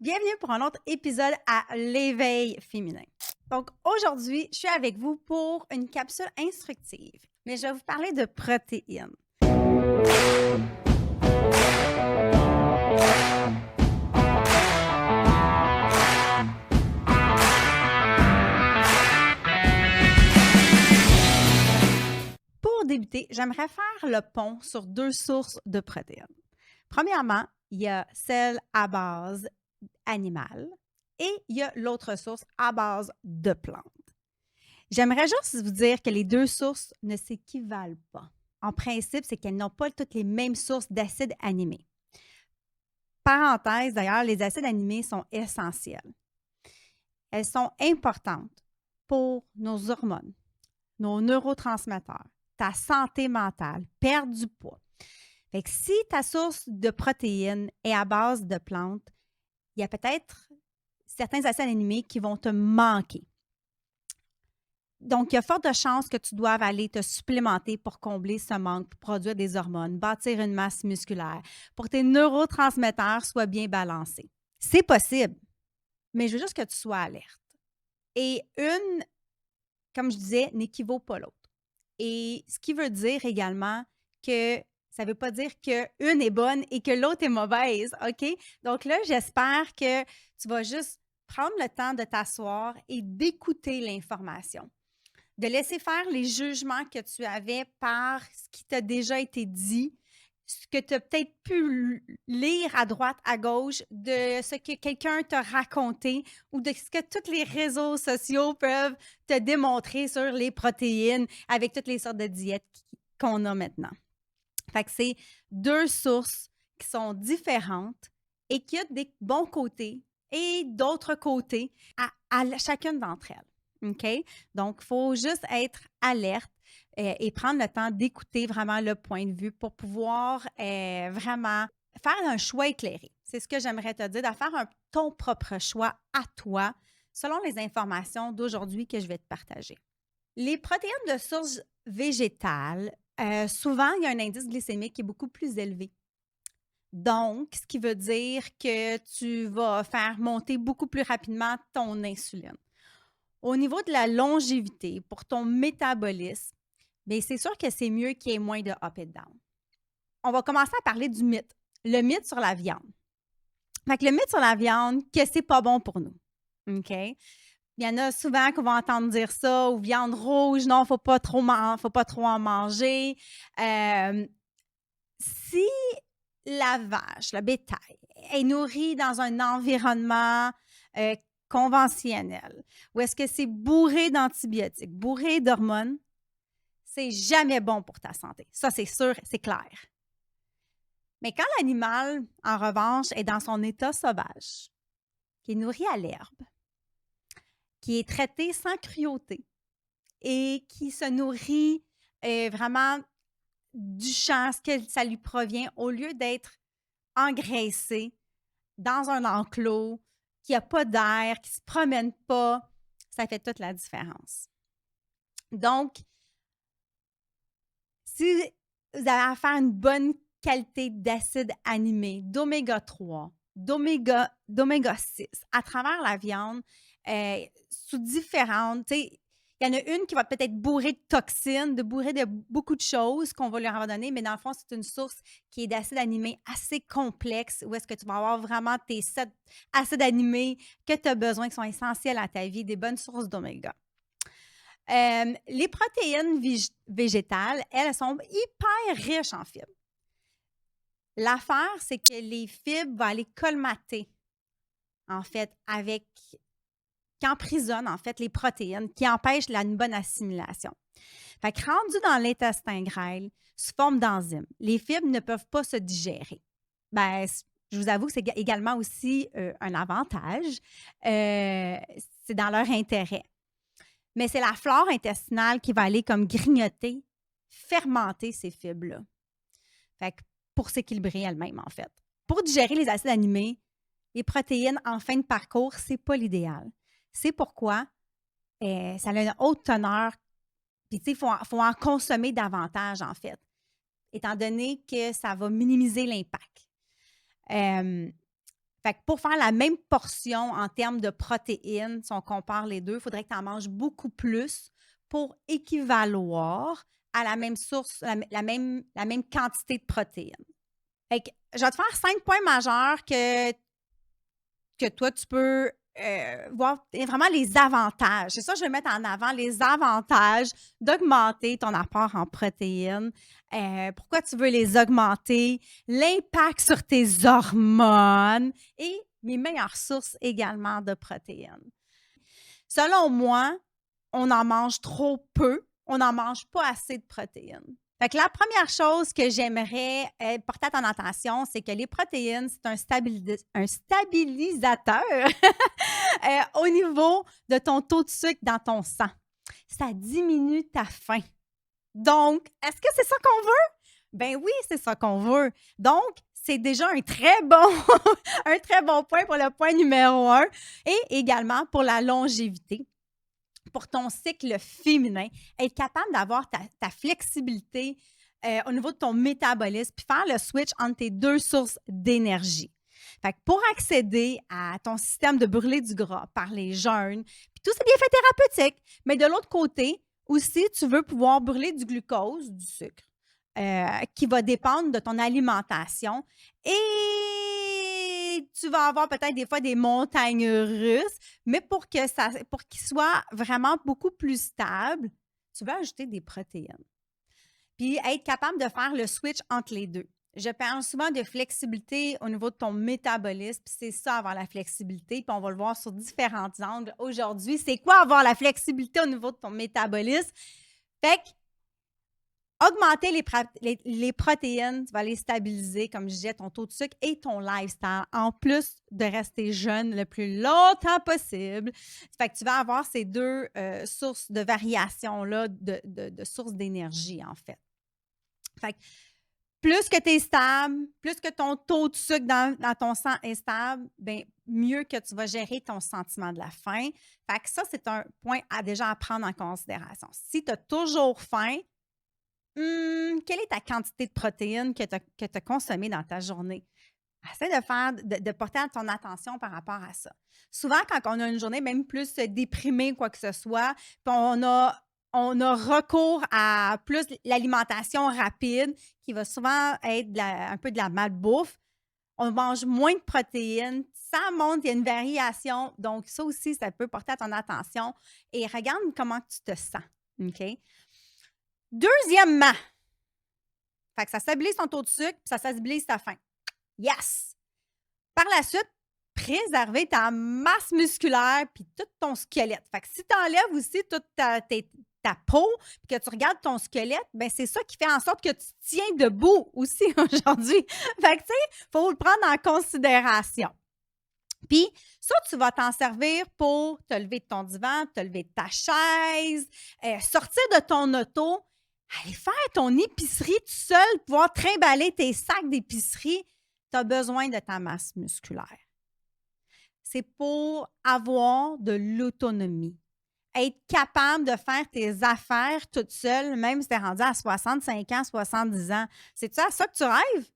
Bienvenue pour un autre épisode à l'éveil féminin. Donc aujourd'hui, je suis avec vous pour une capsule instructive, mais je vais vous parler de protéines. Pour débuter, j'aimerais faire le pont sur deux sources de protéines. Premièrement, il y a celle à base animale et il y a l'autre source à base de plantes. J'aimerais juste vous dire que les deux sources ne s'équivalent pas. En principe, c'est qu'elles n'ont pas toutes les mêmes sources d'acides aminés. Parenthèse, d'ailleurs, les acides aminés sont essentiels. Elles sont importantes pour nos hormones, nos neurotransmetteurs, ta santé mentale, perdre du poids. Fait que si ta source de protéines est à base de plantes, il y a peut-être certains acides aminés qui vont te manquer. Donc, il y a forte chance que tu doives aller te supplémenter pour combler ce manque, pour produire des hormones, bâtir une masse musculaire, pour que tes neurotransmetteurs soient bien balancés. C'est possible, mais je veux juste que tu sois alerte. Et une, comme je disais, n'équivaut pas l'autre. Et ce qui veut dire également que ça ne veut pas dire qu'une est bonne et que l'autre est mauvaise, OK? Donc là, j'espère que tu vas juste prendre le temps de t'asseoir et d'écouter l'information, de laisser faire les jugements que tu avais par ce qui t'a déjà été dit, ce que tu as peut-être pu lire à droite, à gauche, de ce que quelqu'un t'a raconté ou de ce que tous les réseaux sociaux peuvent te démontrer sur les protéines avec toutes les sortes de diètes qu'on a maintenant. Fait que c'est deux sources qui sont différentes et qui ont des bons côtés et d'autres côtés à chacune d'entre elles. OK? Donc, il faut juste être alerte et prendre le temps d'écouter vraiment le point de vue pour pouvoir vraiment faire un choix éclairé. C'est ce que j'aimerais te dire, de faire ton propre choix à toi selon les informations d'aujourd'hui que je vais te partager. Les protéines de source végétale, souvent, il y a un indice glycémique qui est beaucoup plus élevé. Donc, ce qui veut dire que tu vas faire monter beaucoup plus rapidement ton insuline. Au niveau de la longévité, pour ton métabolisme, bien, c'est sûr que c'est mieux qu'il y ait moins de up and down. On va commencer à parler du mythe. Le mythe sur la viande. Fait que le mythe sur la viande, que c'est pas bon pour nous. OK? Il y en a souvent qui vont entendre dire ça, ou viande rouge, non, faut pas trop en manger. Si la vache, le bétail, est nourri dans un environnement conventionnel, où est-ce que c'est bourré d'antibiotiques, bourré d'hormones, c'est jamais bon pour ta santé. Ça, c'est sûr, c'est clair. Mais quand l'animal, en revanche, est dans son état sauvage, qui est nourri à l'herbe, qui est traité sans cruauté et qui se nourrit vraiment du champ, ce que ça lui provient, au lieu d'être engraissé dans un enclos, qui n'a pas d'air, qui ne se promène pas, ça fait toute la différence. Donc, si vous avez à faire une bonne qualité d'acides aminés, d'oméga 3, d'oméga 6, à travers la viande, sous différentes, tu sais, il y en a une qui va peut-être bourrer de toxines, bourrer de beaucoup de choses qu'on va leur donner, mais dans le fond, c'est une source qui est d'acides aminés assez complexe, où est-ce que tu vas avoir vraiment tes 7 acides aminés que tu as besoin, qui sont essentiels à ta vie, des bonnes sources d'oméga. Les protéines végétales, elles sont hyper riches en fibres. L'affaire, c'est que les fibres vont aller colmater, en fait, qui emprisonnent, en fait, les protéines, qui empêchent une bonne assimilation. Fait que rendu dans l'intestin grêle, sous forme d'enzymes, les fibres ne peuvent pas se digérer. Ben, je vous avoue que c'est également aussi un avantage. C'est dans leur intérêt. Mais c'est la flore intestinale qui va aller comme grignoter, fermenter ces fibres-là. Fait que pour s'équilibrer elle-même, en fait. Pour digérer les acides aminés, les protéines en fin de parcours, ce n'est pas l'idéal. C'est pourquoi ça a une haute teneur. Puis, tu sais, il faut en consommer davantage, en fait, étant donné que ça va minimiser l'impact. Fait que pour faire la même portion en termes de protéines, si on compare les deux, il faudrait que tu en manges beaucoup plus pour équivaloir à la même source, la même quantité de protéines. Fait que je vais te faire 5 points majeurs que toi, tu peux voir vraiment les avantages. C'est ça que je vais mettre en avant, les avantages d'augmenter ton apport en protéines. Pourquoi tu veux les augmenter, l'impact sur tes hormones et mes meilleures sources également de protéines. Selon moi, on en mange trop peu, on n'en mange pas assez de protéines. Fait que la première chose que j'aimerais porter à ton attention, c'est que les protéines, c'est un stabilisateur au niveau de ton taux de sucre dans ton sang. Ça diminue ta faim. Donc, est-ce que c'est ça qu'on veut? Ben oui, c'est ça qu'on veut. Donc, c'est déjà un très bon, un très bon point pour le point numéro 1 et également pour la longévité. Pour ton cycle féminin, être capable d'avoir ta flexibilité au niveau de ton métabolisme, puis faire le switch entre tes deux sources d'énergie. Fait que pour accéder à ton système de brûler du gras par les jeûnes, puis tous ces bienfaits thérapeutiques, mais de l'autre côté, aussi, tu veux pouvoir brûler du glucose, du sucre, qui va dépendre de ton alimentation. Et tu vas avoir peut-être des fois des montagnes russes, mais pour qu'il soit vraiment beaucoup plus stable, tu vas ajouter des protéines. Puis être capable de faire le switch entre les deux. Je parle souvent de flexibilité au niveau de ton métabolisme, puis c'est ça, avoir la flexibilité, puis on va le voir sur différents angles aujourd'hui. C'est quoi avoir la flexibilité au niveau de ton métabolisme? Fait que augmenter les protéines, tu vas les stabiliser, comme je disais, ton taux de sucre et ton lifestyle, en plus de rester jeune le plus longtemps possible. Fait que tu vas avoir ces deux sources de variation-là, de sources d'énergie, en fait. Fait que plus que tu es stable, plus que ton taux de sucre dans ton sang est stable, bien, mieux que tu vas gérer ton sentiment de la faim. Fait que ça, c'est un point déjà à prendre en considération. Si tu as toujours faim, quelle est ta quantité de protéines que tu as consommée dans ta journée? Essaie de porter ton attention par rapport à ça. Souvent, quand on a une journée même plus déprimée, quoi que ce soit, puis on a recours à plus l'alimentation rapide, qui va souvent être un peu de la malbouffe. On mange moins de protéines, ça monte, il y a une variation. Donc, ça aussi, ça peut porter à ton attention. Et regarde comment tu te sens. OK? Deuxièmement, fait que ça stabilise ton taux de sucre, puis ça stabilise ta faim. Yes! Par la suite, préserver ta masse musculaire puis tout ton squelette. Fait que si tu enlèves aussi toute ta peau puis que tu regardes ton squelette, ben c'est ça qui fait en sorte que tu tiens debout aussi aujourd'hui. Fait que, tu sais, il faut le prendre en considération. Puis, ça, tu vas t'en servir pour te lever de ton divan, te lever de ta chaise, sortir de ton auto, aller faire ton épicerie tout seul, pouvoir trimballer tes sacs d'épicerie. Tu as besoin de ta masse musculaire. C'est pour avoir de l'autonomie. Être capable de faire tes affaires toute seule, même si tu es rendu à 65 ans, 70 ans. C'est-tu à ça que tu rêves?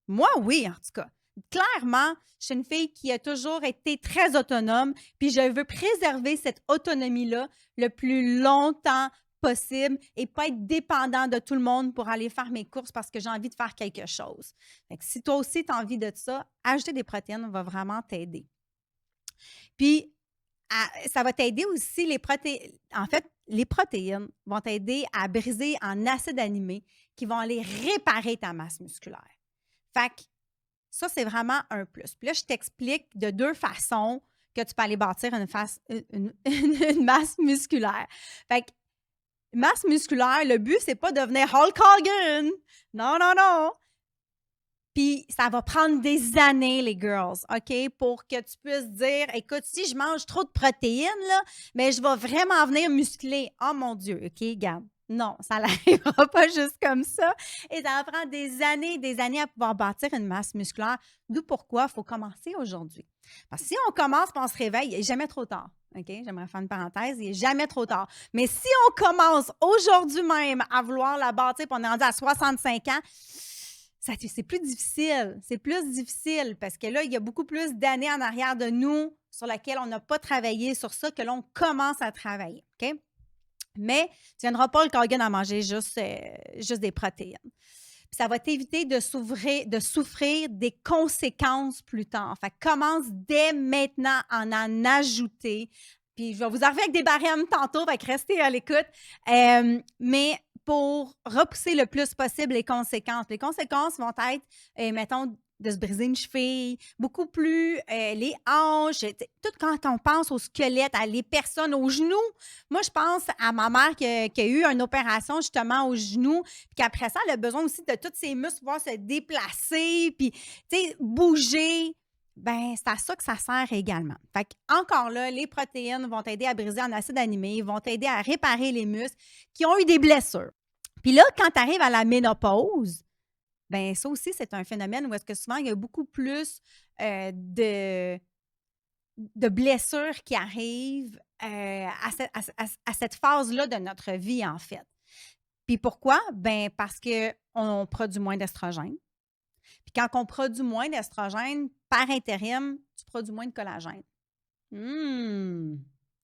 Moi, oui, en tout cas. Clairement, je suis une fille qui a toujours été très autonome, puis je veux préserver cette autonomie-là le plus longtemps possible et pas être dépendant de tout le monde pour aller faire mes courses parce que j'ai envie de faire quelque chose. Fait que si toi aussi tu as envie de ça, ajouter des protéines va vraiment t'aider. Puis, ça va t'aider aussi, en fait, les protéines vont t'aider à briser en acides aminés qui vont aller réparer ta masse musculaire. Fait que ça, c'est vraiment un plus. Puis là, je t'explique de deux façons que tu peux aller bâtir une masse musculaire. Fait que masse musculaire, le but, c'est pas de devenir Hulk Hogan. Non, non, non. Puis ça va prendre des années, les girls, OK, pour que tu puisses dire, écoute, si je mange trop de protéines, là, mais je vais vraiment venir muscler. Oh mon Dieu, OK, regarde. Non, ça n'arrivera pas juste comme ça. Et ça va prendre des années à pouvoir bâtir une masse musculaire. D'où pourquoi il faut commencer aujourd'hui. Parce que si on commence et on se réveille, il n'est jamais trop tard. OK? J'aimerais faire une parenthèse, il n'est jamais trop tard. Mais si on commence aujourd'hui même à vouloir la bâtir, puis on est rendu à 65 ans, c'est plus difficile. C'est plus difficile parce que là, il y a beaucoup plus d'années en arrière de nous sur lesquelles on n'a pas travaillé sur ça que l'on commence à travailler. OK? Mais tu ne viendras pas le Colgan à manger juste des protéines. Puis ça va t'éviter de souffrir des conséquences plus tard. Fait que commence dès maintenant à en ajouter. Puis je vais vous arriver avec des barèmes tantôt, fait que restez à l'écoute. Mais pour repousser le plus possible les conséquences. Les conséquences vont être, mettons, de se briser une cheville, beaucoup plus les hanches, tout quand on pense au squelette, à les personnes aux genoux. Moi, je pense à ma mère qui a eu une opération justement au genou, puis qu'après ça, elle a besoin aussi de tous ses muscles pouvoir se déplacer, puis, tu sais, bouger. Ben, c'est à ça que ça sert également. Fait encore là, les protéines vont t'aider à briser en acide aminé, vont t'aider à réparer les muscles qui ont eu des blessures. Puis là, quand tu arrives à la ménopause, ben ça aussi, c'est un phénomène où est-ce que souvent, il y a beaucoup plus de blessures qui arrivent à cette phase-là de notre vie, en fait. Puis pourquoi? Ben parce qu'on produit moins d'estrogène. Puis quand on produit moins d'estrogène, par intérim, tu produis moins de collagène.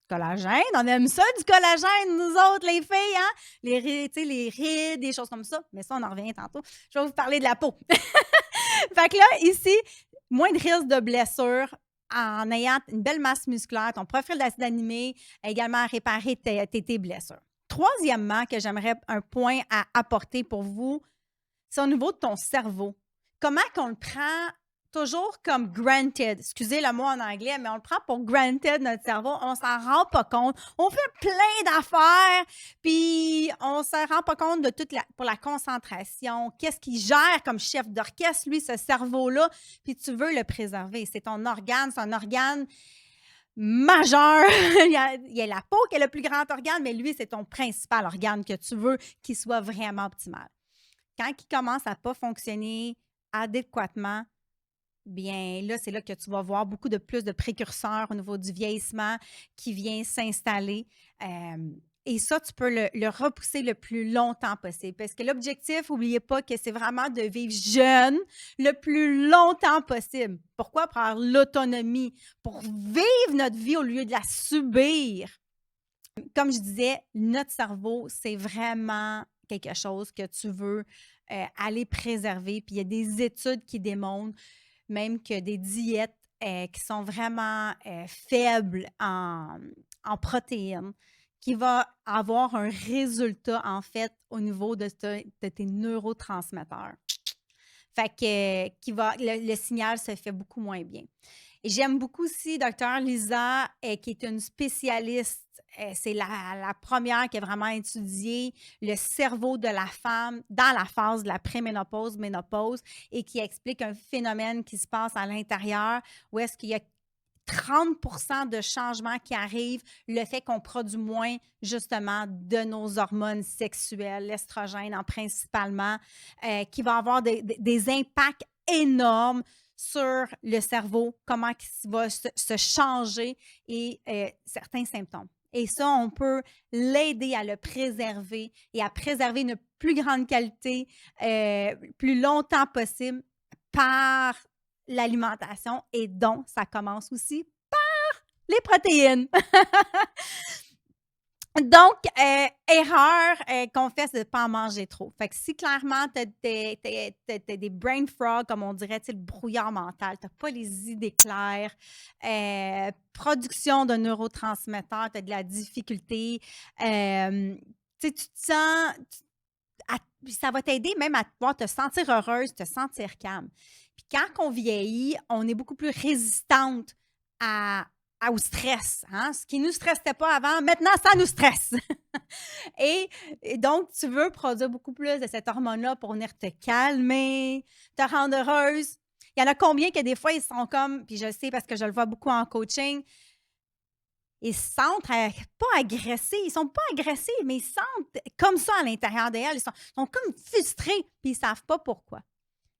Collagène, on aime ça du collagène, nous autres, les filles, hein? Les rides, des choses comme ça. Mais ça, on en revient tantôt. Je vais vous parler de la peau. Fait que là, ici, moins de risque de blessure en ayant une belle masse musculaire, ton profil d'acide aminé, également à réparer tes blessures. Troisièmement, que j'aimerais un point à apporter pour vous, c'est au niveau de ton cerveau. Comment qu'on le prend toujours comme granted, excusez le mot en anglais, mais on le prend pour granted, notre cerveau, on s'en rend pas compte. On fait plein d'affaires, puis on s'en rend pas compte de pour la concentration. Qu'est-ce qu'il gère comme chef d'orchestre, lui, ce cerveau-là, puis tu veux le préserver. C'est ton organe, c'est un organe majeur. il y a la peau qui est le plus grand organe, mais lui, c'est ton principal organe que tu veux qu'il soit vraiment optimal. Quand il commence à ne pas fonctionner adéquatement, bien là, c'est là que tu vas voir beaucoup de plus de précurseurs au niveau du vieillissement qui vient s'installer. Et ça, tu peux le repousser le plus longtemps possible. Parce que l'objectif, n'oubliez pas que c'est vraiment de vivre jeune le plus longtemps possible. Pourquoi? Pour avoir l'autonomie, pour vivre notre vie au lieu de la subir. Comme je disais, notre cerveau, c'est vraiment quelque chose que tu veux aller préserver. Puis il y a des études qui démontrent même que des diètes qui sont vraiment faibles en protéines, qui va avoir un résultat, en fait, au niveau de tes neurotransmetteurs. Fait que le signal se fait beaucoup moins bien. Et j'aime beaucoup aussi Dr. Lisa, qui est une spécialiste. C'est la première qui a vraiment étudié le cerveau de la femme dans la phase de la préménopause, ménopause, et qui explique un phénomène qui se passe à l'intérieur où est-ce qu'il y a 30% de changements qui arrivent, le fait qu'on produit moins justement de nos hormones sexuelles, l'estrogène principalement, qui va avoir des impacts énormes sur le cerveau, comment il va se changer et certains symptômes. Et ça, on peut l'aider à le préserver et à préserver une plus grande qualité, plus longtemps possible par l'alimentation. Et donc, ça commence aussi par les protéines. Donc, erreur qu'on fait, c'est de ne pas en manger trop. Fait que si clairement, tu as des brain frogs, comme on dirait, le brouillard mental, tu n'as pas les idées claires, production de neurotransmetteurs, tu as de la difficulté, tu te sens... ça va t'aider même à pouvoir te sentir heureuse, te sentir calme. Puis quand on vieillit, on est beaucoup plus résistante au stress. Hein? Ce qui ne nous stressait pas avant, maintenant, ça nous stresse. et donc, tu veux produire beaucoup plus de cette hormone-là pour venir te calmer, te rendre heureuse. Il y en a combien que des fois, ils sont comme, puis je le sais parce que je le vois beaucoup en coaching, ils se sentent pas agressés. Ils ne sont pas agressés, mais ils se sentent comme ça à l'intérieur d'elles. Ils sont comme frustrés, puis ils ne savent pas pourquoi.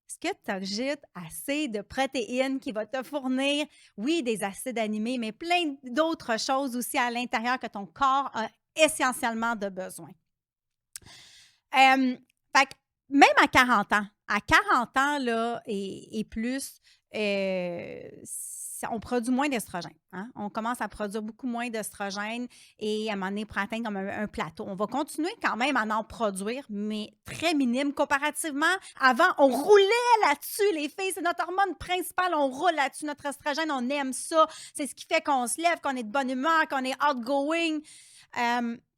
Est-ce que tu ajoutes assez de protéines qui va te fournir, oui, des acides aminés, mais plein d'autres choses aussi à l'intérieur que ton corps a essentiellement de besoin? Fait que même à 40 ans. À 40 ans là, et plus, on produit moins d'estrogène, hein. On commence à produire beaucoup moins d'estrogène et à un moment donné, pour atteindre comme un plateau. On va continuer quand même à en produire, mais très minime comparativement. Avant, on roulait là-dessus, les filles. C'est notre hormone principale. On roule là-dessus. Notre estrogène, on aime ça. C'est ce qui fait qu'on se lève, qu'on est de bonne humeur, qu'on est outgoing.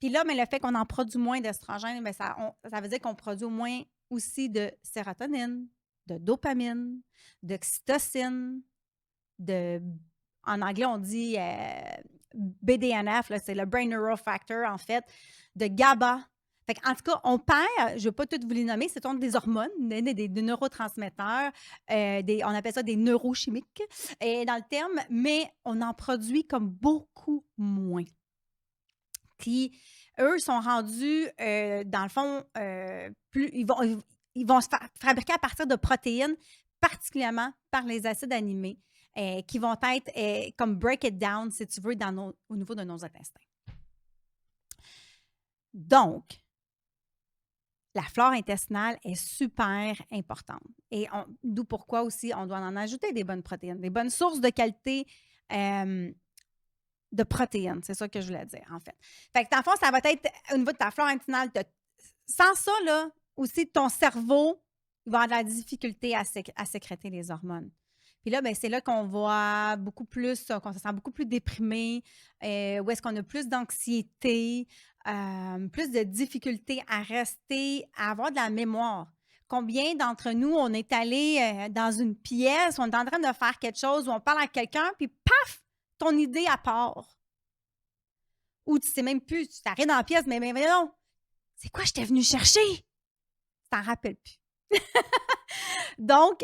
Puis là, mais le fait qu'on en produit moins d'estrogène, bien, ça veut dire qu'on produit moins aussi de sérotonine, de dopamine, d'oxytocine, de en anglais, on dit BDNF, là, c'est le Brain Neurofactor, en fait, de GABA. Fait en tout cas, on perd, je ne vais pas toutes vous les nommer, ce sont des hormones, des neurotransmetteurs, on appelle ça des neurochimiques dans le terme, mais on en produit comme beaucoup moins. Puis, eux sont rendus, dans le fond, ils vont se fabriquer à partir de protéines, particulièrement par les acides aminés, qui vont être comme break it down, si tu veux, au niveau de nos intestins. Donc, la flore intestinale est super importante. Et d'où pourquoi aussi on doit en ajouter des bonnes protéines, des bonnes sources de qualité de protéines. C'est ça que je voulais dire, en fait. Fait que, dans le fond, ça va être au niveau de ta flore intestinale. Sans ça, là, aussi, ton cerveau va avoir de la difficulté à sécréter les hormones. Puis là, bien, c'est là qu'on voit beaucoup plus, qu'on se sent beaucoup plus déprimé, où est-ce qu'on a plus d'anxiété, plus de difficulté à rester, à avoir de la mémoire. Combien d'entre nous, on est allé dans une pièce, on est en train de faire quelque chose, où on parle à quelqu'un, puis paf, ton idée à part. Ou tu sais même plus, tu t'arrêtes dans la pièce, mais non, c'est quoi je t'ai venu chercher? Tu t'en rappelles plus. Donc,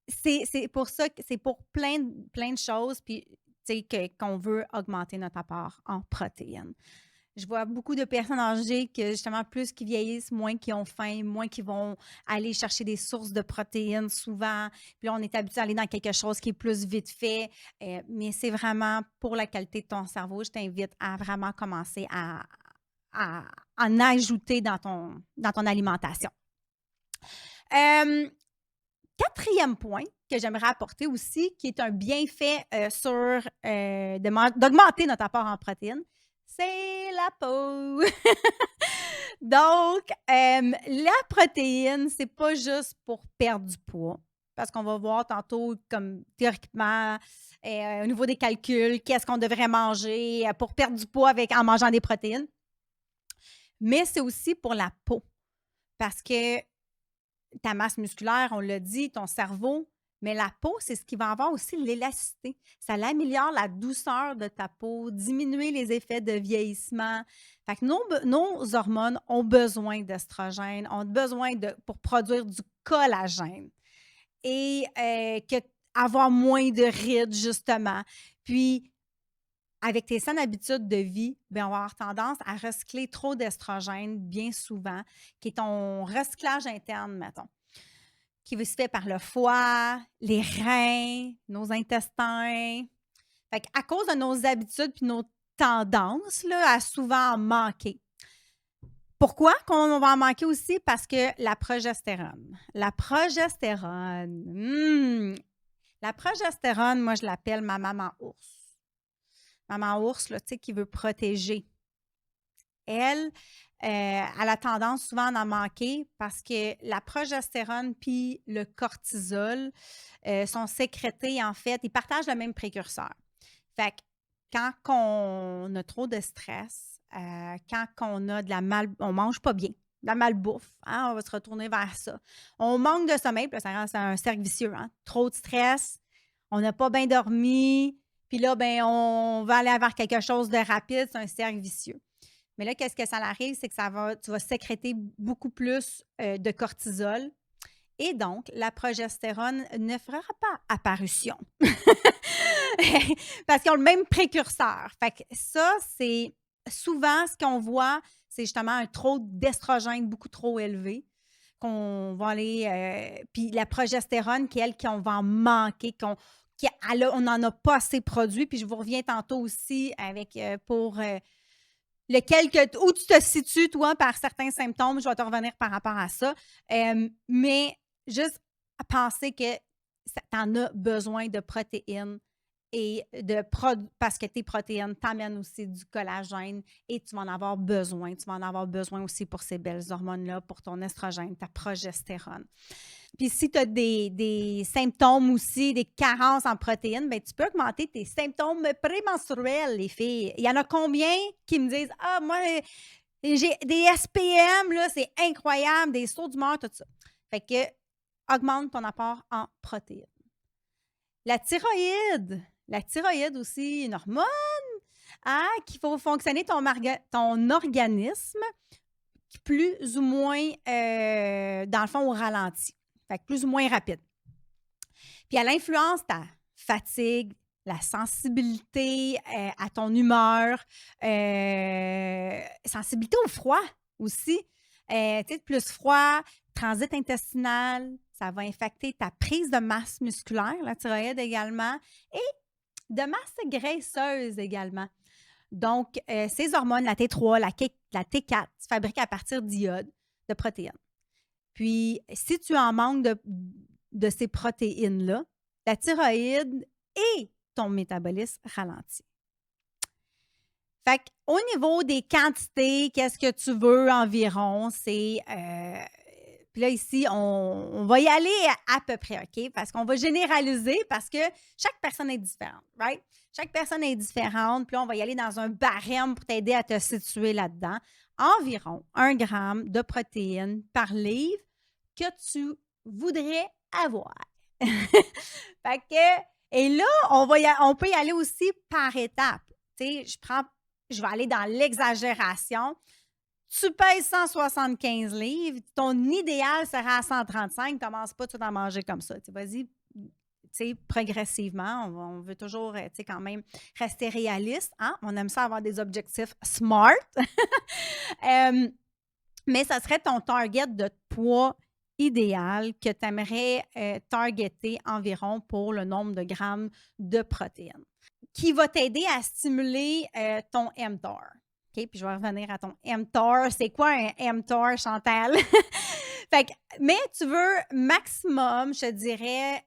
c'est pour ça que c'est pour plein de choses, puis tu sais, qu'on veut augmenter notre apport en protéines. Je vois beaucoup de personnes âgées que justement, plus qu'ils vieillissent, moins qu'ils ont faim, moins qu'ils vont aller chercher des sources de protéines souvent. Puis là, on est habitué à aller dans quelque chose qui est plus vite fait. Mais c'est vraiment pour la qualité de ton cerveau. Je t'invite à vraiment commencer à en ajouter dans ton alimentation. Quatrième point que j'aimerais apporter aussi, qui est un bienfait d'augmenter notre apport en protéines, c'est la peau. Donc, la protéine, c'est pas juste pour perdre du poids, parce qu'on va voir tantôt, comme théoriquement, au niveau des calculs, qu'est-ce qu'on devrait manger pour perdre du poids en mangeant des protéines. Mais c'est aussi pour la peau, parce que ta masse musculaire, on l'a dit, ton cerveau, mais la peau, c'est ce qui va avoir aussi l'élasticité. Ça améliore la douceur de ta peau, diminuer les effets de vieillissement. Fait que nos hormones ont besoin d'estrogène, ont besoin pour produire du collagène et avoir moins de rides, justement. Puis, avec tes saines habitudes de vie, bien, on va avoir tendance à recycler trop d'estrogène bien souvent, qui est ton recyclage interne, mettons, qui se fait par le foie, les reins, nos intestins. Fait à cause de nos habitudes puis nos tendances là, à souvent en manquer. Pourquoi qu'on va en manquer aussi? Parce que la progestérone. La progestérone, moi, je l'appelle ma maman ours. Maman ours, là, tu sais, qui veut protéger. Elle a tendance souvent à en manquer parce que la progestérone puis le cortisol sont sécrétés, en fait, ils partagent le même précurseur. Fait que quand on a trop de stress, quand on a on mange pas bien, de la malbouffe, hein, on va se retourner vers ça. On manque de sommeil, puis ça rend un cercle vicieux, hein? Trop de stress, on n'a pas bien dormi, puis là, ben, on va aller vers quelque chose de rapide, c'est un cercle vicieux. Mais là, qu'est-ce que ça arrive? C'est que tu vas sécréter beaucoup plus de cortisol et donc la progestérone ne fera pas apparition parce qu'ils ont le même précurseur. Fait que ça, c'est souvent ce qu'on voit, c'est justement un trop d'estrogène beaucoup trop élevé qu'on va aller... puis la progestérone, qu'on va en manquer, on n'en a pas assez produit. Puis je vous reviens tantôt aussi avec pour où tu te situes, toi, par certains symptômes. Je vais te revenir par rapport à ça. Mais juste à penser que tu en as besoin de protéines et parce que tes protéines t'amènent aussi du collagène et tu vas en avoir besoin. Tu vas en avoir besoin aussi pour ces belles hormones-là, pour ton estrogène, ta progestérone. Puis si tu as des symptômes aussi, des carences en protéines, bien, tu peux augmenter tes symptômes prémenstruels, les filles. Il y en a combien qui me disent: Ah, moi, j'ai des SPM, là, c'est incroyable, des sauts d'humeur, tout ça. Fait que augmente ton apport en protéines. La thyroïde aussi, une hormone qui faut fonctionner ton organisme plus ou moins, dans le fond, au ralenti. Fait que plus ou moins rapide. Puis elle influence ta fatigue, la sensibilité à ton humeur, sensibilité au froid aussi. Tu sais, plus froid, transit intestinal, ça va infecter ta prise de masse musculaire, la thyroïde également, et de masse graisseuse également. Donc, ces hormones, la T3, la T4, se fabriquent à partir d'iode, de protéines. Puis, si tu en manques de ces protéines-là, la thyroïde et ton métabolisme ralentit. Fait qu'au niveau des quantités, qu'est-ce que tu veux environ? C'est. Puis là, ici, on va y aller à peu près, OK? Parce qu'on va généraliser parce que chaque personne est différente, right? Chaque personne est différente. Puis là, on va y aller dans un barème pour t'aider à te situer là-dedans. Environ 1 gramme de protéines par livre que tu voudrais avoir. Fait que, et là, on peut y aller aussi par étapes. Tu sais, je vais aller dans l'exagération. Tu pèses 175 livres, ton idéal sera à 135. Ne commence pas tout à manger comme ça. Vas-y, progressivement. On veut toujours quand même rester réaliste. Hein? On aime ça avoir des objectifs smart. Mais ça serait ton target de poids idéal que tu aimerais targeter environ pour le nombre de grammes de protéines, qui va t'aider à stimuler ton mTOR. OK? Puis je vais revenir à ton mTOR. C'est quoi un mTOR, Chantal? Mais tu veux maximum, je te dirais,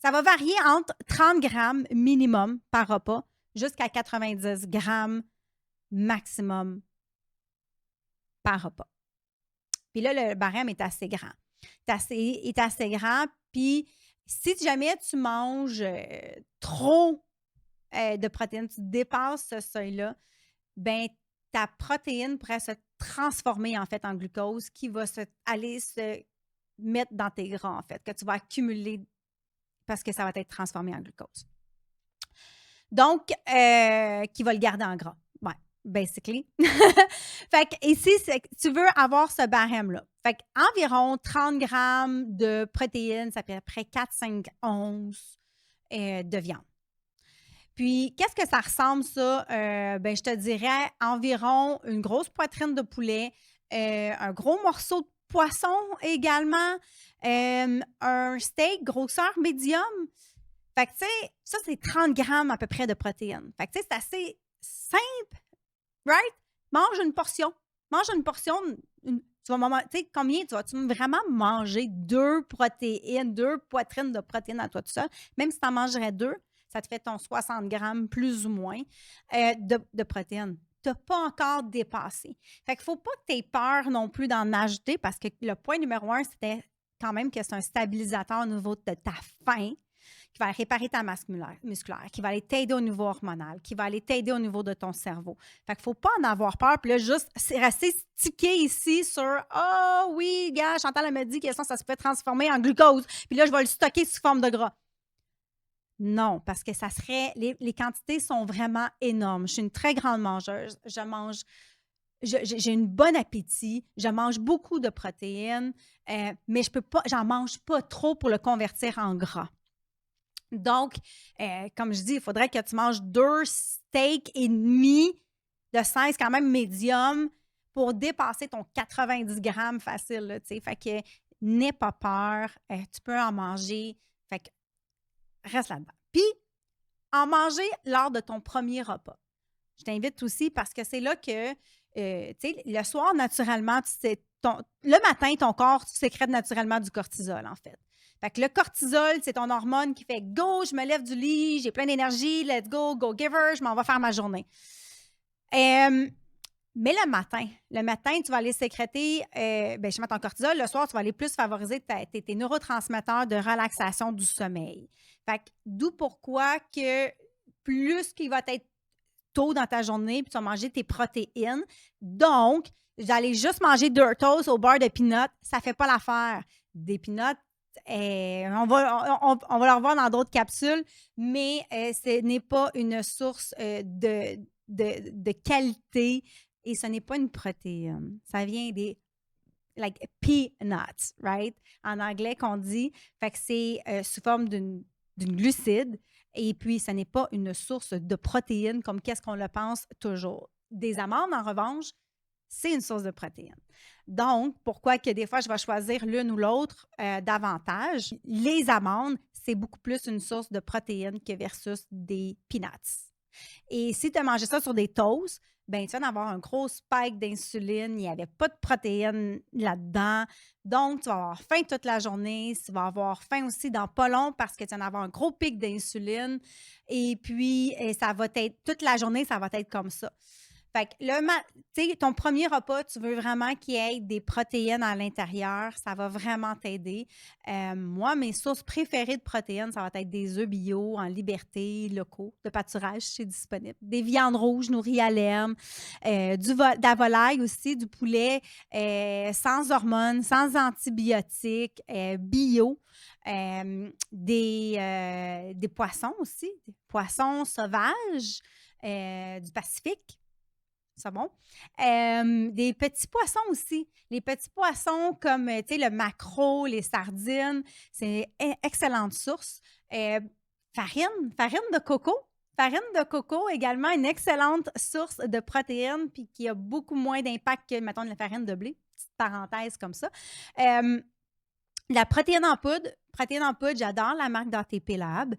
ça va varier entre 30 grammes minimum par repas jusqu'à 90 grammes maximum par repas. Puis là, le barème est assez grand. Est assez grand. Puis si jamais tu manges trop de protéines, tu dépasses ce seuil-là, bien, ta protéine pourrait se transformer en fait en glucose qui va aller se mettre dans tes gras, en fait, que tu vas accumuler parce que ça va être transformé en glucose. Donc, qui va le garder en gras. Ouais, basically. Fait que ici, tu veux avoir ce barème-là. Fait qu'environ 30 grammes de protéines, ça fait à peu près 4-5 onces de viande. Puis, qu'est-ce que ça ressemble, ça? Je te dirais environ une grosse poitrine de poulet, un gros morceau de poisson également, un steak grosseur médium. Fait que, tu sais, ça, c'est 30 grammes à peu près de protéines. Fait que, tu sais, c'est assez simple, right? Mange une portion. Tu sais, combien tu vas-tu vraiment manger 2 protéines, 2 poitrines de protéines à toi tout seul? Même si tu en mangerais 2, ça te fait ton 60 grammes plus ou moins de protéines. Tu n'as pas encore dépassé. Fait qu'il ne faut pas que tu aies peur non plus d'en ajouter parce que le point numéro 1, c'était quand même que c'est un stabilisateur au niveau de ta faim qui va réparer ta masse musculaire, qui va aller t'aider au niveau hormonal, qui va aller t'aider au niveau de ton cerveau. Fait qu'il ne faut pas en avoir peur. Puis là, juste rester stické ici sur « Ah oui, gars, Chantal me dit que ça se peut transformer en glucose. Puis là, je vais le stocker sous forme de gras. » Non, parce que ça serait. Les quantités sont vraiment énormes. Je suis une très grande mangeuse. Je mange. J'ai un bon appétit. Je mange beaucoup de protéines, mais je peux pas. J'en mange pas trop pour le convertir en gras. Donc, comme je dis, il faudrait que tu manges 2 steaks et demi de 16 quand même médium pour dépasser ton 90 grammes facile. Là, fait que n'aie pas peur. Tu peux en manger. Fait que reste là-dedans. Puis, en manger lors de ton premier repas. Je t'invite aussi parce que c'est là que, tu sais, le soir, naturellement, le matin, ton corps sécrète naturellement du cortisol, en fait. Fait que le cortisol, c'est ton hormone qui fait go, je me lève du lit, j'ai plein d'énergie, let's go, go giver, je m'en vais faire ma journée. Mais le matin, tu vas aller sécréter justement ton cortisol. Le soir, tu vas aller plus favoriser tes neurotransmetteurs de relaxation du sommeil. Fait que d'où pourquoi que plus qu'il va être tôt dans ta journée, puis tu vas manger tes protéines. Donc, d'aller juste manger 2 toasts au beurre de peanuts, ça ne fait pas l'affaire. Des peanuts, on va le revoir dans d'autres capsules, mais ce n'est pas une source de qualité et ce n'est pas une protéine. Ça vient des like peanuts, right? En anglais qu'on dit. Fait que c'est sous forme d'une glucide et puis ce n'est pas une source de protéines comme qu'est-ce qu'on le pense toujours. Des amandes, en revanche, c'est une source de protéines. Donc, pourquoi que des fois, je vais choisir l'une ou l'autre davantage? Les amandes, c'est beaucoup plus une source de protéines que versus des peanuts. Et si tu as mangé ça sur des toasts, ben tu vas avoir un gros spike d'insuline. Il n'y avait pas de protéines là-dedans. Donc, tu vas avoir faim toute la journée. Tu vas avoir faim aussi dans pas long parce que tu vas avoir un gros pic d'insuline. Et puis, ça va être toute la journée, ça va être comme ça. Fait que ton premier repas, tu veux vraiment qu'il y ait des protéines à l'intérieur. Ça va vraiment t'aider. Moi, mes sources préférées de protéines, ça va être des œufs bio en liberté, locaux, de pâturage, c'est disponible. Des viandes rouges nourries à l'herbe, de la volaille aussi, du poulet sans hormones, sans antibiotiques, bio. Des poissons aussi, des poissons sauvages du Pacifique. C'est bon. Des petits poissons aussi. Les petits poissons comme, le maquereau, les sardines, c'est une excellente source. Farine de coco. Farine de coco, également une excellente source de protéines puis qui a beaucoup moins d'impact que, mettons, de la farine de blé. Petite parenthèse comme ça. La protéine en poudre. Protéine en poudre, j'adore la marque d'ATP Lab.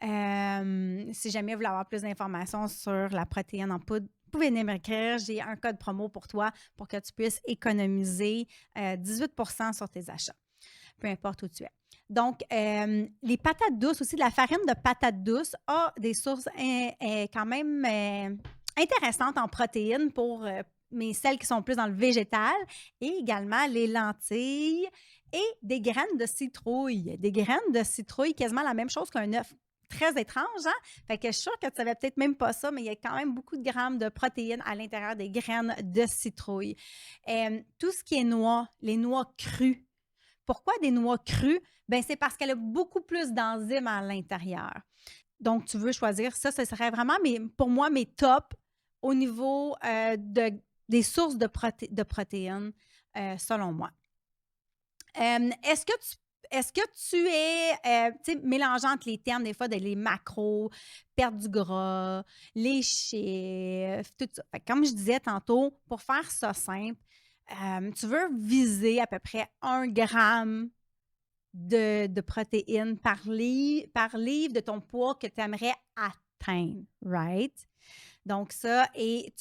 Si jamais vous voulez avoir plus d'informations sur la protéine en poudre, vous pouvez venir m'écrire. J'ai un code promo pour toi pour que tu puisses économiser 18 sur tes achats, peu importe où tu es. Donc, les patates douces aussi, la farine de patates douces a des sources quand même intéressantes en protéines pour mais celles qui sont plus dans le végétal et également les lentilles et des graines de citrouille. Des graines de citrouille, quasiment la même chose qu'un œuf. Très étrange, hein? Fait que je suis sûre que tu ne savais peut-être même pas ça, mais il y a quand même beaucoup de grammes de protéines à l'intérieur des graines de citrouille. Tout ce qui est noix, les noix crues. Pourquoi des noix crues? Ben, c'est parce qu'elle a beaucoup plus d'enzymes à l'intérieur. Donc, tu veux choisir ça, ce serait vraiment, pour moi, mes tops au niveau des sources de protéines, selon moi. Est-ce que tu es mélangeant entre les termes, des fois, les macros, perdre du gras, les chiffres, tout ça. Fait que comme je disais tantôt, pour faire ça simple, tu veux viser à peu près 1 gramme de protéines par livre de ton poids que tu aimerais atteindre, right? Donc ça, et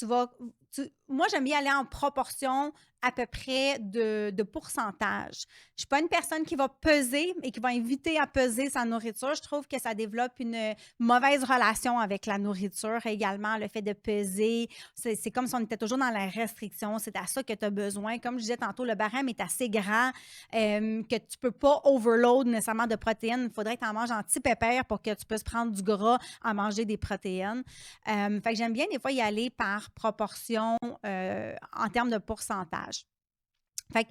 moi, j'aime bien aller en proportion à peu près de pourcentage. Je ne suis pas une personne qui va peser et qui va inviter à peser sa nourriture. Je trouve que ça développe une mauvaise relation avec la nourriture également, le fait de peser. C'est comme si on était toujours dans la restriction. C'est à ça que tu as besoin. Comme je disais tantôt, le barème est assez grand que tu ne peux pas overload nécessairement de protéines. Il faudrait que tu en manges en petit pépère pour que tu puisses prendre du gras à manger des protéines. Fait que j'aime bien des fois y aller par proportion en termes de pourcentage. Fait que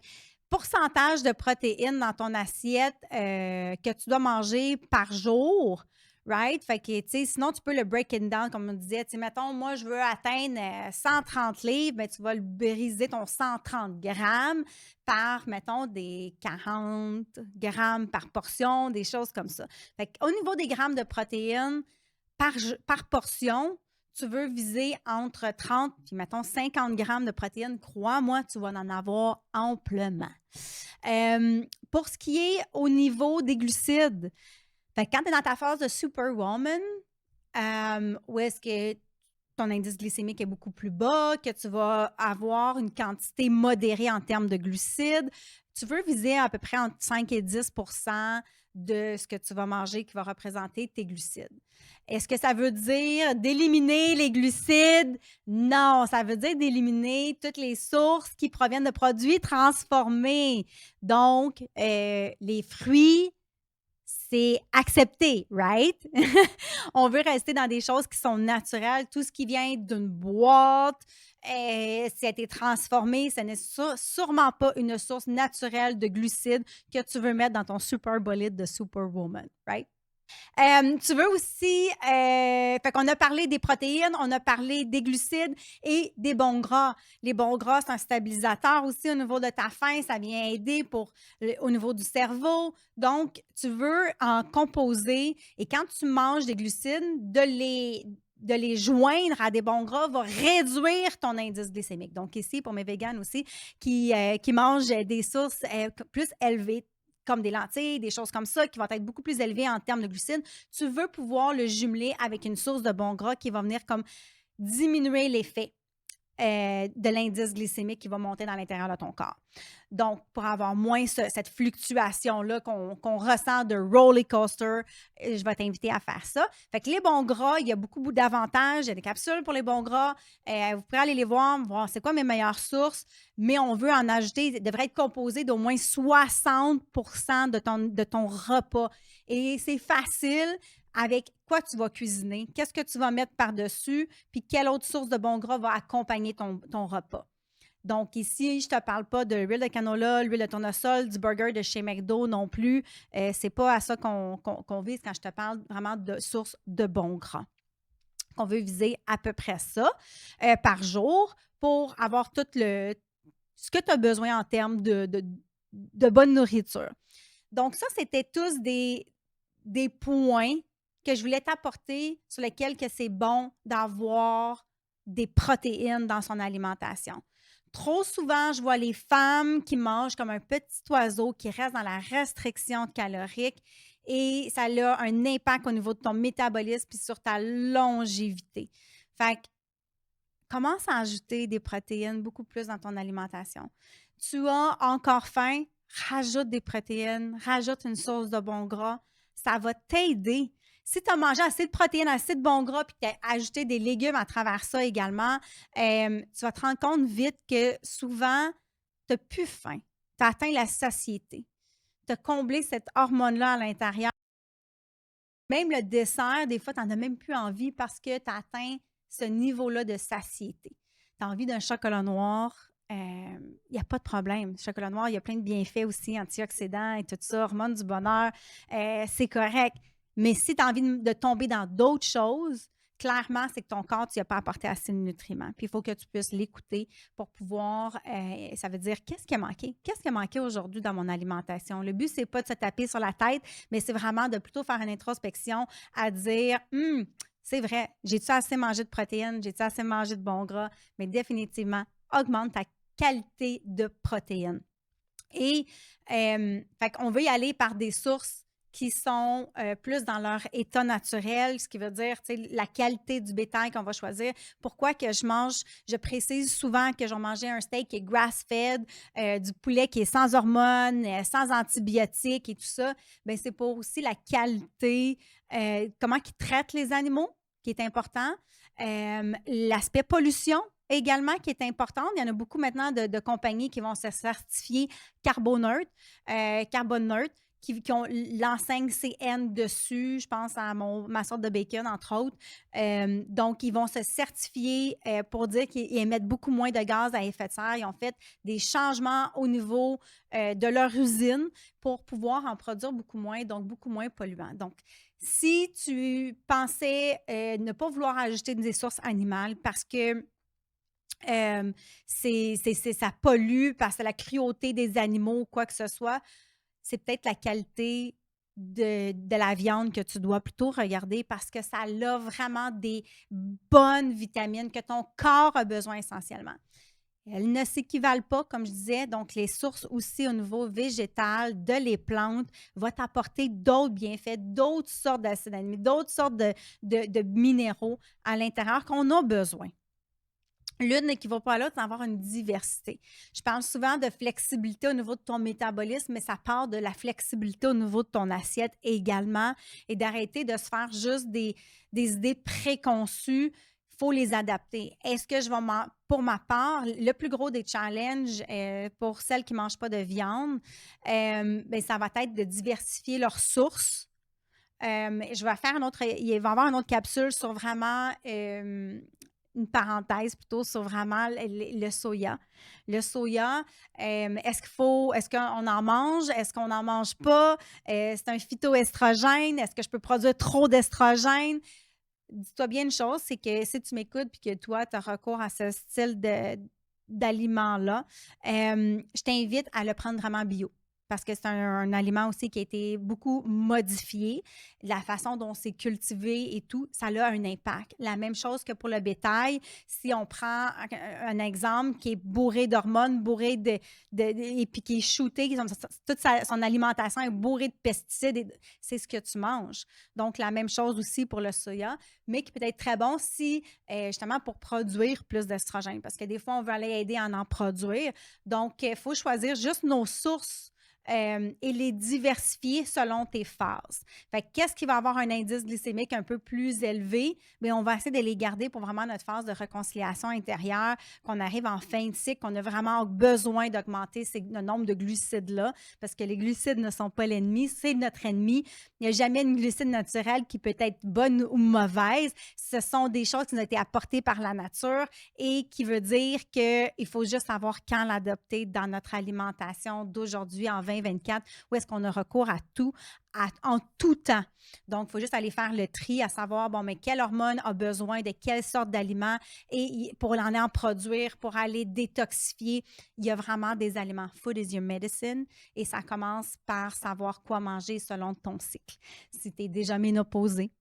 pourcentage de protéines dans ton assiette que tu dois manger par jour, right? Fait que, tu sais, sinon, tu peux le break it down, comme on disait. Tu sais, mettons, moi, je veux atteindre 130 livres, bien, tu vas le briser ton 130 grammes par, mettons, des 40 grammes par portion, des choses comme ça. Fait qu'au niveau des grammes de protéines, par portion, tu veux viser entre 30 puis, mettons, 50 grammes de protéines, crois-moi, tu vas en avoir amplement. Pour ce qui est au niveau des glucides, fait que quand tu es dans ta phase de superwoman, où est-ce que ton indice glycémique est beaucoup plus bas, que tu vas avoir une quantité modérée en termes de glucides. Tu veux viser à peu près entre 5 et 10 de ce que tu vas manger qui va représenter tes glucides. Est-ce que ça veut dire d'éliminer les glucides? Non, ça veut dire d'éliminer toutes les sources qui proviennent de produits transformés. Donc, les fruits, c'est accepté, right? On veut rester dans des choses qui sont naturelles. Tout ce qui vient d'une boîte, ça a été transformé, ce n'est sûrement pas une source naturelle de glucides que tu veux mettre dans ton super bolide de Superwoman, right? Tu veux aussi, fait qu'on a parlé des protéines, on a parlé des glucides et des bons gras. Les bons gras, c'est un stabilisateur aussi au niveau de ta faim, ça vient aider au niveau du cerveau. Donc, tu veux en composer et quand tu manges des glucides, de les joindre à des bons gras va réduire ton indice glycémique. Donc, ici, pour mes véganes aussi, qui mangent des sources plus élevées, comme des lentilles, des choses comme ça, qui vont être beaucoup plus élevées en termes de glucides, tu veux pouvoir le jumeler avec une source de bons gras qui va venir comme diminuer l'effet de l'indice glycémique qui va monter dans l'intérieur de ton corps. Donc, pour avoir moins cette fluctuation-là qu'on ressent de roller coaster, je vais t'inviter à faire ça. Fait que les bons gras, il y a beaucoup d'avantages. Il y a des capsules pour les bons gras. Vous pourrez aller les voir c'est quoi mes meilleures sources, mais on veut en ajouter, il devrait être composé d'au moins 60 de ton repas. Et c'est facile. Avec quoi tu vas cuisiner, qu'est-ce que tu vas mettre par-dessus, puis quelle autre source de bon gras va accompagner ton repas. Donc ici, je ne te parle pas de l'huile de canola, l'huile de tournesol, du burger de chez McDo non plus. Ce n'est pas à ça qu'on vise quand je te parle vraiment de sources de bons gras. On veut viser à peu près ça par jour pour avoir tout ce que tu as besoin en termes de bonne nourriture. Donc ça, c'était tous des points que je voulais t'apporter sur lesquels que c'est bon d'avoir des protéines dans son alimentation. Trop souvent, je vois les femmes qui mangent comme un petit oiseau, qui restent dans la restriction calorique et ça a un impact au niveau de ton métabolisme et sur ta longévité. Fait que commence à ajouter des protéines beaucoup plus dans ton alimentation. Tu as encore faim, rajoute des protéines, rajoute une source de bon gras. Ça va t'aider. Si tu as mangé assez de protéines, assez de bons gras, puis tu as ajouté des légumes à travers ça également, tu vas te rendre compte vite que souvent, tu n'as plus faim. Tu as atteint la satiété. Tu as comblé cette hormone-là à l'intérieur. Même le dessert, des fois, tu n'en as même plus envie parce que tu as atteint ce niveau-là de satiété. Tu as envie d'un chocolat noir, il n'y a pas de problème. Le chocolat noir, il y a plein de bienfaits aussi, antioxydants et tout ça, hormones du bonheur, c'est correct. Mais si tu as envie de tomber dans d'autres choses, clairement, c'est que ton corps, tu n'y as pas apporté assez de nutriments. Puis il faut que tu puisses l'écouter pour pouvoir, ça veut dire, qu'est-ce qui a manqué? Qu'est-ce qui a manqué aujourd'hui dans mon alimentation? Le but, ce n'est pas de se taper sur la tête, mais c'est vraiment de plutôt faire une introspection à dire, c'est vrai, j'ai-tu assez mangé de protéines? J'ai-tu assez mangé de bons gras? Mais définitivement, augmente ta qualité de protéines. Et fait qu'on veut y aller par des sources qui sont plus dans leur état naturel, ce qui veut dire la qualité du bétail qu'on va choisir. Pourquoi que je précise souvent que j'ai mangé un steak qui est grass-fed, du poulet qui est sans hormones, sans antibiotiques et tout ça. Bien, c'est pour aussi la qualité, comment ils traitent les animaux, qui est important. L'aspect pollution, également, qui est importante. Il y en a beaucoup maintenant de compagnies qui vont se certifier carboneutre, qui ont l'enseigne CN dessus. Je pense à ma sorte de bacon, entre autres. Donc, ils vont se certifier pour dire qu'ils émettent beaucoup moins de gaz à effet de serre. Ils ont fait des changements au niveau de leur usine pour pouvoir en produire beaucoup moins, donc beaucoup moins polluants. Donc, si tu pensais ne pas vouloir ajouter des sources animales parce que ça pollue, parce que la cruauté des animaux ou quoi que ce soit, c'est peut-être la qualité de la viande que tu dois plutôt regarder parce que ça a vraiment des bonnes vitamines que ton corps a besoin essentiellement. Elles ne s'équivalent pas, comme je disais, donc les sources aussi au niveau végétal de les plantes vont t'apporter d'autres bienfaits, d'autres sortes d'acides aminés, d'autres sortes de minéraux à l'intérieur qu'on a besoin. L'une n'équivaut pas à l'autre, d'avoir une diversité. Je parle souvent de flexibilité au niveau de ton métabolisme, mais ça part de la flexibilité au niveau de ton assiette également et d'arrêter de se faire juste des idées préconçues. Il faut les adapter. Est-ce que je vais, pour ma part, le plus gros des challenges pour celles qui ne mangent pas de viande, ben, ça va être de diversifier leurs sources. Je vais faire il va y avoir une autre capsule sur vraiment une parenthèse plutôt sur vraiment le soya. Le soya, est-ce qu'on en mange? Est-ce qu'on n'en mange pas? C'est un phytoestrogène. Est-ce que je peux produire trop d'estrogène? Dis-toi bien une chose, c'est que si tu m'écoutes et que toi, tu as recours à ce style d'aliments-là, je t'invite à le prendre vraiment bio parce que c'est un aliment aussi qui a été beaucoup modifié. La façon dont c'est cultivé et tout, ça a un impact. La même chose que pour le bétail. Si on prend un exemple qui est bourré d'hormones, et puis qui est shooté, toute son alimentation est bourrée de pesticides, c'est ce que tu manges. Donc, la même chose aussi pour le soya, mais qui peut être très bon si, justement, pour produire plus d'estrogène. Parce que des fois, on veut aller aider à en produire. Donc, il faut choisir juste nos sources et les diversifier selon tes phases. Fait qu'est-ce qui va avoir un indice glycémique un peu plus élevé? Bien, on va essayer de les garder pour vraiment notre phase de réconciliation intérieure, qu'on arrive en fin de cycle, qu'on a vraiment besoin d'augmenter le nombre de glucides-là, parce que les glucides ne sont pas l'ennemi, c'est notre ennemi. Il n'y a jamais une glucide naturelle qui peut être bonne ou mauvaise. Ce sont des choses qui nous ont été apportées par la nature et qui veut dire qu'il faut juste savoir quand l'adopter dans notre alimentation d'aujourd'hui en 2024, où est-ce qu'on a recours à tout, en tout temps. Donc, il faut juste aller faire le tri, à savoir, bon, mais quelle hormone a besoin de quelle sorte d'aliments et pour en produire, pour aller détoxifier. Il y a vraiment des aliments. Food is your medicine et ça commence par savoir quoi manger selon ton cycle. Si tu es déjà ménopausée,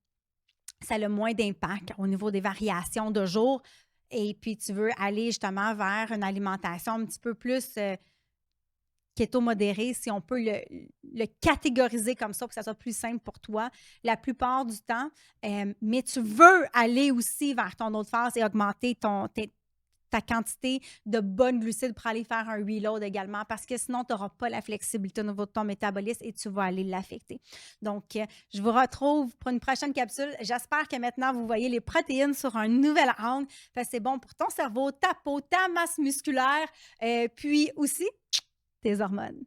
ça a moins d'impact au niveau des variations de jours et puis tu veux aller justement vers une alimentation un petit peu plus keto modéré, si on peut le catégoriser comme ça pour que ça soit plus simple pour toi, la plupart du temps, mais tu veux aller aussi vers ton autre phase et augmenter ta quantité de bonnes glucides pour aller faire un reload également, parce que sinon, tu n'auras pas la flexibilité au niveau de ton métabolisme et tu vas aller l'affecter. Donc, je vous retrouve pour une prochaine capsule. J'espère que maintenant, vous voyez les protéines sur un nouvel angle. C'est bon pour ton cerveau, ta peau, ta masse musculaire, puis aussi tes hormones.